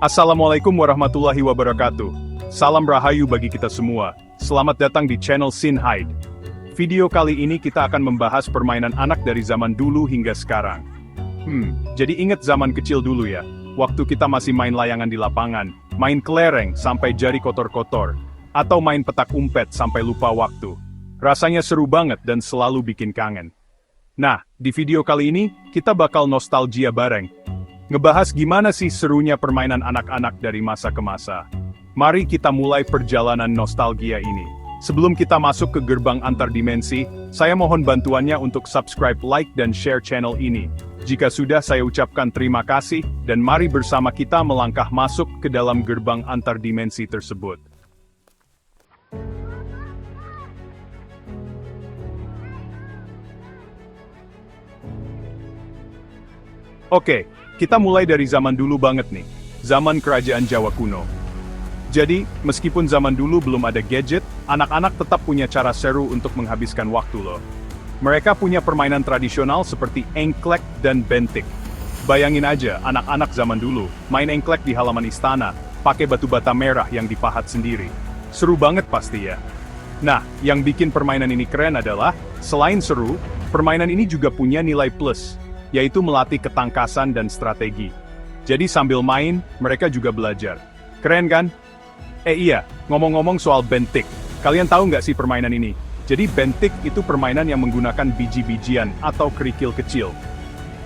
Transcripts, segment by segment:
Assalamualaikum warahmatullahi wabarakatuh. Salam rahayu bagi kita semua. Selamat datang di channel Sin Hide. Video kali ini kita akan membahas permainan anak dari zaman dulu hingga sekarang. Jadi ingat zaman kecil dulu ya. Waktu kita masih main layangan di lapangan, main kelereng sampai jari kotor-kotor, atau main petak umpet sampai lupa waktu. Rasanya seru banget dan selalu bikin kangen. Nah, di video kali ini, kita bakal nostalgia bareng. Ngebahas gimana sih serunya permainan anak-anak dari masa ke masa. Mari kita mulai perjalanan nostalgia ini. Sebelum kita masuk ke gerbang antar dimensi, saya mohon bantuannya untuk subscribe, like, dan share channel ini. Jika sudah, saya ucapkan terima kasih, dan mari bersama kita melangkah masuk ke dalam gerbang antar dimensi tersebut. Oke, kita mulai dari zaman dulu banget nih, zaman kerajaan Jawa kuno. Jadi, meskipun zaman dulu belum ada gadget, anak-anak tetap punya cara seru untuk menghabiskan waktu loh. Mereka punya permainan tradisional seperti engklek dan bentik. Bayangin aja, anak-anak zaman dulu, main engklek di halaman istana, pakai batu bata merah yang dipahat sendiri. Seru banget pasti ya. Nah, yang bikin permainan ini keren adalah, selain seru, permainan ini juga punya nilai plus, yaitu melatih ketangkasan dan strategi. Jadi sambil main, mereka juga belajar. Keren kan? Iya, ngomong-ngomong soal bentik, kalian tahu nggak sih permainan ini? Jadi bentik itu permainan yang menggunakan biji-bijian atau kerikil kecil.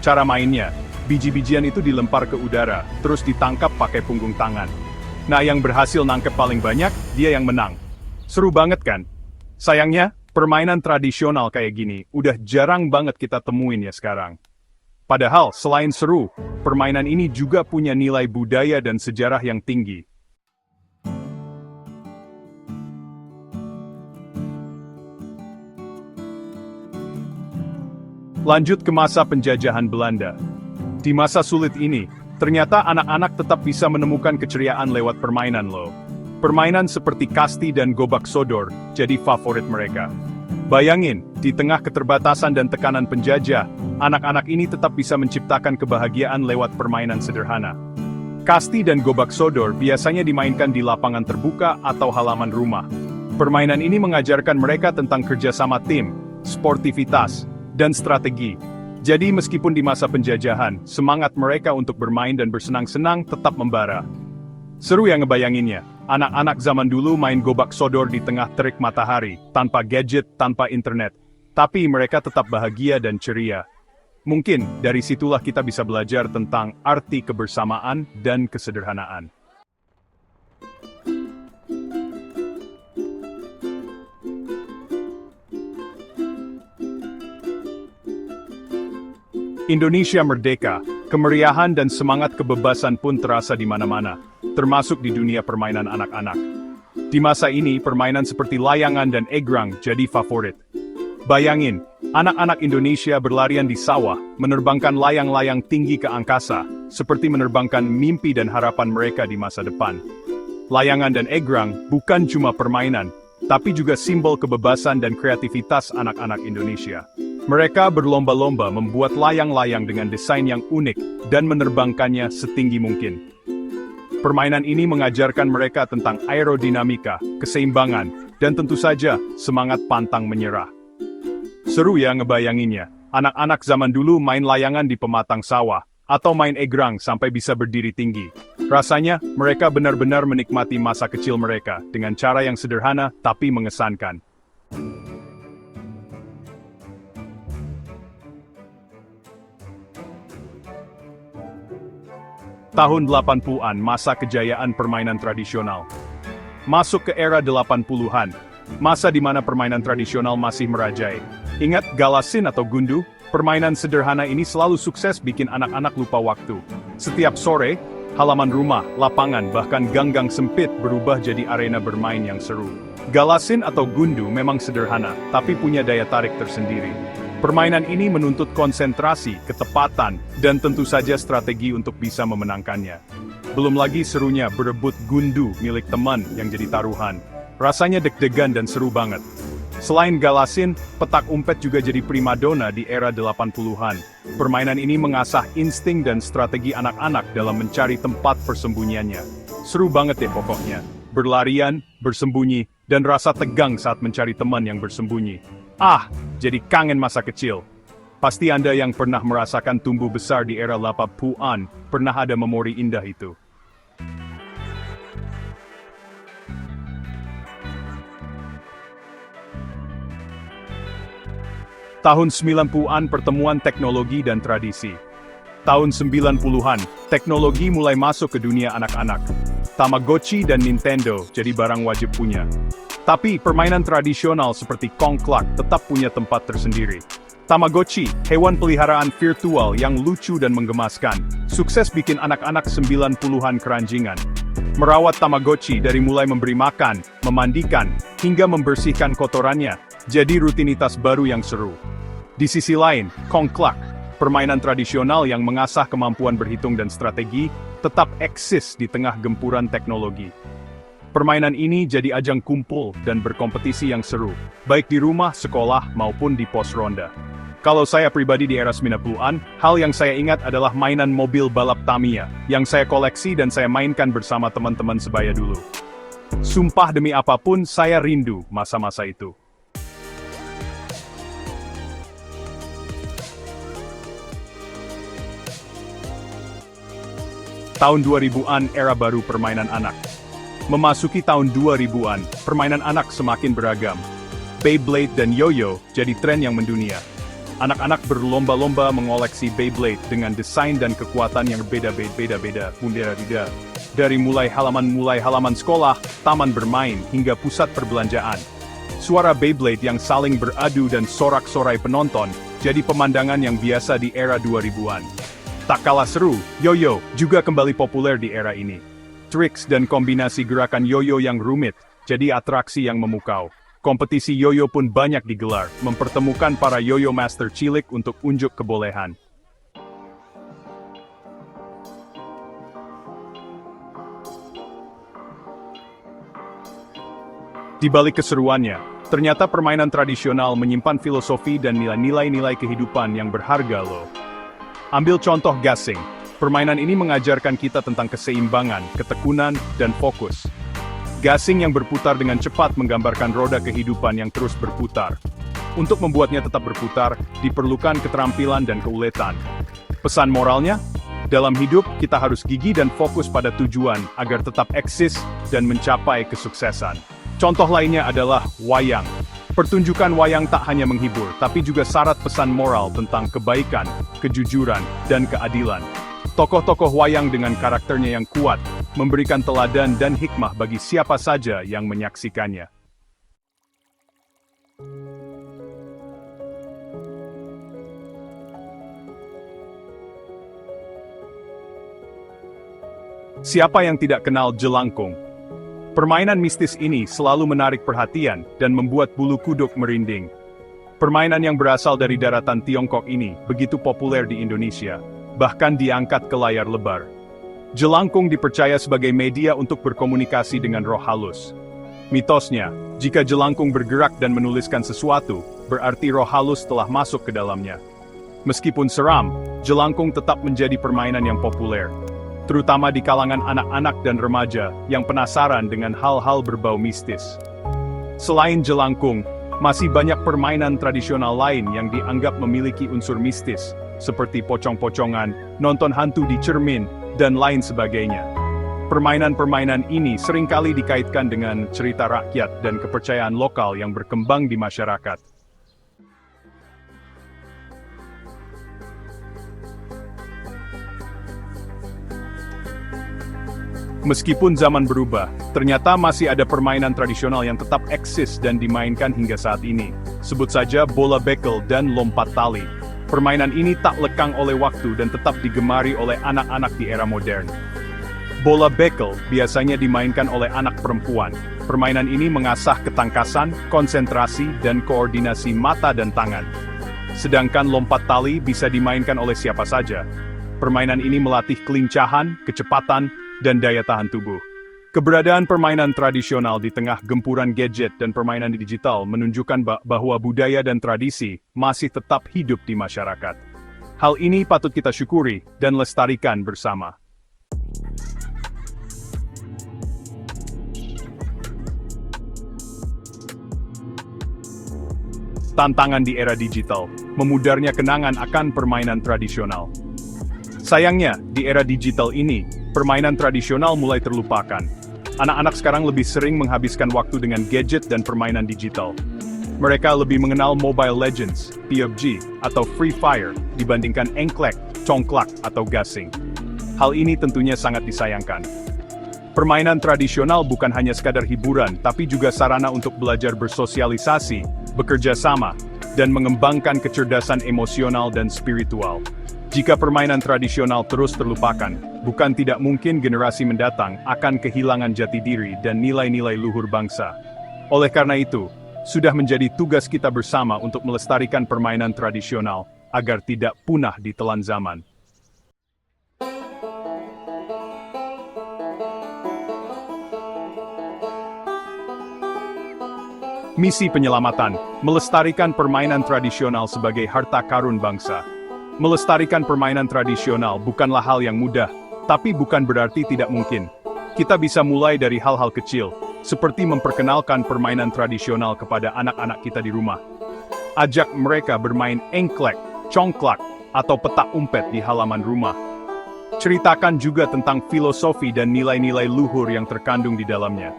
Cara mainnya, biji-bijian itu dilempar ke udara, terus ditangkap pakai punggung tangan. Nah, yang berhasil nangkep paling banyak, dia yang menang. Seru banget kan? Sayangnya, permainan tradisional kayak gini, udah jarang banget kita temuin ya sekarang. Padahal, selain seru, permainan ini juga punya nilai budaya dan sejarah yang tinggi. Lanjut ke masa penjajahan Belanda. Di masa sulit ini, ternyata anak-anak tetap bisa menemukan keceriaan lewat permainan loh. Permainan seperti kasti dan gobak sodor jadi favorit mereka. Bayangin, di tengah keterbatasan dan tekanan penjajah, anak-anak ini tetap bisa menciptakan kebahagiaan lewat permainan sederhana. Kasti dan gobak sodor biasanya dimainkan di lapangan terbuka atau halaman rumah. Permainan ini mengajarkan mereka tentang kerjasama tim, sportivitas, dan strategi. Jadi meskipun di masa penjajahan, semangat mereka untuk bermain dan bersenang-senang tetap membara. Seru ya ngebayanginnya. Anak-anak zaman dulu main gobak sodor di tengah terik matahari, tanpa gadget, tanpa internet. Tapi mereka tetap bahagia dan ceria. Mungkin dari situlah kita bisa belajar tentang arti kebersamaan dan kesederhanaan. Indonesia merdeka, kemeriahan dan semangat kebebasan pun terasa di mana-mana, termasuk di dunia permainan anak-anak. Di masa ini, permainan seperti layangan dan egrang jadi favorit. Bayangin, anak-anak Indonesia berlarian di sawah, menerbangkan layang-layang tinggi ke angkasa, seperti menerbangkan mimpi dan harapan mereka di masa depan. Layangan dan egrang bukan cuma permainan, tapi juga simbol kebebasan dan kreativitas anak-anak Indonesia. Mereka berlomba-lomba membuat layang-layang dengan desain yang unik dan menerbangkannya setinggi mungkin. Permainan ini mengajarkan mereka tentang aerodinamika, keseimbangan, dan tentu saja semangat pantang menyerah. Seru ya ngebayanginnya, anak-anak zaman dulu main layangan di pematang sawah, atau main egrang sampai bisa berdiri tinggi. Rasanya, mereka benar-benar menikmati masa kecil mereka dengan cara yang sederhana tapi mengesankan. Tahun 80-an, masa kejayaan permainan tradisional. Masuk ke era 80-an, masa di mana permainan tradisional masih merajai. Ingat galasin atau gundu? Permainan sederhana ini selalu sukses bikin anak-anak lupa waktu. Setiap sore, halaman rumah, lapangan, bahkan gang-gang sempit berubah jadi arena bermain yang seru. Galasin atau gundu memang sederhana, tapi punya daya tarik tersendiri. Permainan ini menuntut konsentrasi, ketepatan, dan tentu saja strategi untuk bisa memenangkannya. Belum lagi serunya berebut gundu milik teman yang jadi taruhan. Rasanya deg-degan dan seru banget. Selain galasin, petak umpet juga jadi primadona di era 80-an. Permainan ini mengasah insting dan strategi anak-anak dalam mencari tempat persembunyiannya. Seru banget deh pokoknya. Berlarian, bersembunyi, dan rasa tegang saat mencari teman yang bersembunyi. Jadi kangen masa kecil. Pasti Anda yang pernah merasakan tumbuh besar di era 80-an, pernah ada memori indah itu. Tahun 90-an pertemuan teknologi dan tradisi. Tahun 90-an, teknologi mulai masuk ke dunia anak-anak. Tamagotchi dan Nintendo jadi barang wajib punya. Tapi permainan tradisional seperti Kongklak tetap punya tempat tersendiri. Tamagotchi, hewan peliharaan virtual yang lucu dan menggemaskan, sukses bikin anak-anak 90-an keranjingan. Merawat Tamagotchi dari mulai memberi makan, memandikan, hingga membersihkan kotorannya, jadi rutinitas baru yang seru. Di sisi lain, Kongklak, permainan tradisional yang mengasah kemampuan berhitung dan strategi, tetap eksis di tengah gempuran teknologi. Permainan ini jadi ajang kumpul dan berkompetisi yang seru, baik di rumah, sekolah, maupun di pos ronda. Kalau saya pribadi di era 90-an, hal yang saya ingat adalah mainan mobil balap Tamiya, yang saya koleksi dan saya mainkan bersama teman-teman sebaya dulu. Sumpah demi apapun, saya rindu masa-masa itu. Tahun 2000-an era baru permainan anak. Memasuki tahun 2000-an, permainan anak semakin beragam. Beyblade dan Yo-Yo jadi tren yang mendunia. Anak-anak berlomba-lomba mengoleksi Beyblade dengan desain dan kekuatan yang berbeda-beda. Dari mulai halaman sekolah, taman bermain, hingga pusat perbelanjaan. Suara Beyblade yang saling beradu dan sorak-sorai penonton jadi pemandangan yang biasa di era 2000-an. Tak kalah seru, Yo-Yo juga kembali populer di era ini. Triks dan kombinasi gerakan Yo-Yo yang rumit jadi atraksi yang memukau. Kompetisi Yo-Yo pun banyak digelar, mempertemukan para Yo-Yo Master cilik untuk unjuk kebolehan. Di balik keseruannya, ternyata permainan tradisional menyimpan filosofi dan nilai-nilai kehidupan yang berharga loh. Ambil contoh gasing. Permainan ini mengajarkan kita tentang keseimbangan, ketekunan, dan fokus. Gasing yang berputar dengan cepat menggambarkan roda kehidupan yang terus berputar. Untuk membuatnya tetap berputar, diperlukan keterampilan dan keuletan. Pesan moralnya? Dalam hidup, kita harus gigih dan fokus pada tujuan agar tetap eksis dan mencapai kesuksesan. Contoh lainnya adalah wayang. Pertunjukan wayang tak hanya menghibur, tapi juga syarat pesan moral tentang kebaikan, kejujuran, dan keadilan. Tokoh-tokoh wayang dengan karakternya yang kuat, memberikan teladan dan hikmah bagi siapa saja yang menyaksikannya. Siapa yang tidak kenal jelangkung? Permainan mistis ini selalu menarik perhatian dan membuat bulu kuduk merinding. Permainan yang berasal dari daratan Tiongkok ini begitu populer di Indonesia, bahkan diangkat ke layar lebar. Jelangkung dipercaya sebagai media untuk berkomunikasi dengan roh halus. Mitosnya, jika jelangkung bergerak dan menuliskan sesuatu, berarti roh halus telah masuk ke dalamnya. Meskipun seram, jelangkung tetap menjadi permainan yang populer, terutama di kalangan anak-anak dan remaja yang penasaran dengan hal-hal berbau mistis. Selain jelangkung, masih banyak permainan tradisional lain yang dianggap memiliki unsur mistis, seperti pocong-pocongan, nonton hantu di cermin, dan lain sebagainya. Permainan-permainan ini seringkali dikaitkan dengan cerita rakyat dan kepercayaan lokal yang berkembang di masyarakat. Meskipun zaman berubah, ternyata masih ada permainan tradisional yang tetap eksis dan dimainkan hingga saat ini. Sebut saja bola bekel dan lompat tali. Permainan ini tak lekang oleh waktu dan tetap digemari oleh anak-anak di era modern. Bola bekel biasanya dimainkan oleh anak perempuan. Permainan ini mengasah ketangkasan, konsentrasi, dan koordinasi mata dan tangan. Sedangkan lompat tali bisa dimainkan oleh siapa saja. Permainan ini melatih kelincahan, kecepatan, dan daya tahan tubuh. Keberadaan permainan tradisional di tengah gempuran gadget dan permainan digital menunjukkan bahwa budaya dan tradisi masih tetap hidup di masyarakat. Hal ini patut kita syukuri dan lestarikan bersama. Tantangan di era digital, memudarnya kenangan akan permainan tradisional. Sayangnya, di era digital ini, permainan tradisional mulai terlupakan. Anak-anak sekarang lebih sering menghabiskan waktu dengan gadget dan permainan digital. Mereka lebih mengenal Mobile Legends, PUBG, atau Free Fire dibandingkan engklek, congklak, atau gasing. Hal ini tentunya sangat disayangkan. Permainan tradisional bukan hanya sekadar hiburan, tapi juga sarana untuk belajar bersosialisasi, bekerja sama, dan mengembangkan kecerdasan emosional dan spiritual. Jika permainan tradisional terus terlupakan, bukan tidak mungkin generasi mendatang akan kehilangan jati diri dan nilai-nilai luhur bangsa. Oleh karena itu, sudah menjadi tugas kita bersama untuk melestarikan permainan tradisional agar tidak punah ditelan zaman. Misi penyelamatan, melestarikan permainan tradisional sebagai harta karun bangsa. Melestarikan permainan tradisional bukanlah hal yang mudah, tapi bukan berarti tidak mungkin. Kita bisa mulai dari hal-hal kecil, seperti memperkenalkan permainan tradisional kepada anak-anak kita di rumah. Ajak mereka bermain engklek, congklak, atau petak umpet di halaman rumah. Ceritakan juga tentang filosofi dan nilai-nilai luhur yang terkandung di dalamnya.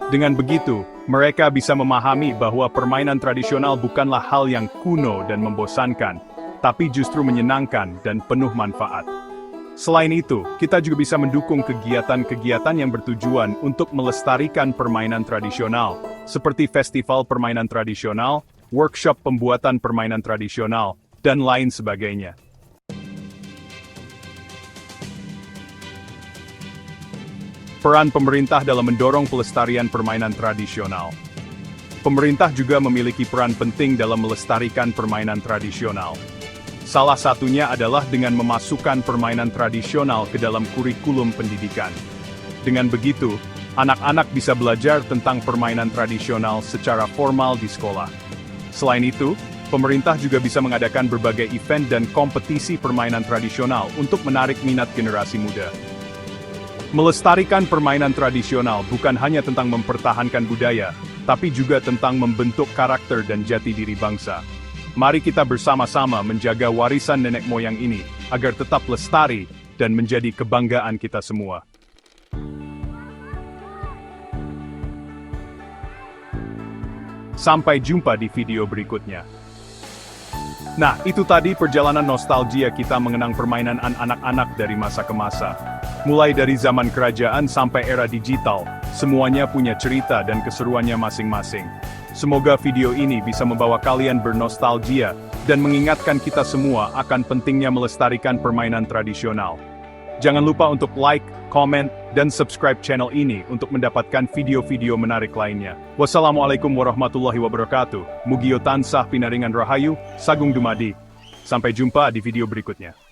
Dengan begitu, mereka bisa memahami bahwa permainan tradisional bukanlah hal yang kuno dan membosankan, tapi justru menyenangkan dan penuh manfaat. Selain itu, kita juga bisa mendukung kegiatan-kegiatan yang bertujuan untuk melestarikan permainan tradisional, seperti festival permainan tradisional, workshop pembuatan permainan tradisional, dan lain sebagainya. Peran pemerintah dalam mendorong pelestarian permainan tradisional. Pemerintah juga memiliki peran penting dalam melestarikan permainan tradisional. Salah satunya adalah dengan memasukkan permainan tradisional ke dalam kurikulum pendidikan. Dengan begitu, anak-anak bisa belajar tentang permainan tradisional secara formal di sekolah. Selain itu, pemerintah juga bisa mengadakan berbagai event dan kompetisi permainan tradisional untuk menarik minat generasi muda. Melestarikan permainan tradisional bukan hanya tentang mempertahankan budaya, tapi juga tentang membentuk karakter dan jati diri bangsa. Mari kita bersama-sama menjaga warisan nenek moyang ini, agar tetap lestari dan menjadi kebanggaan kita semua. Sampai jumpa di video berikutnya. Nah, itu tadi perjalanan nostalgia kita mengenang permainan anak-anak dari masa ke masa. Mulai dari zaman kerajaan sampai era digital, semuanya punya cerita dan keseruannya masing-masing. Semoga video ini bisa membawa kalian bernostalgia dan mengingatkan kita semua akan pentingnya melestarikan permainan tradisional. Jangan lupa untuk like, comment, dan subscribe channel ini untuk mendapatkan video-video menarik lainnya. Wassalamualaikum warahmatullahi wabarakatuh. Mugi tansah pinaringan rahayu, sagung dumadi. Sampai jumpa di video berikutnya.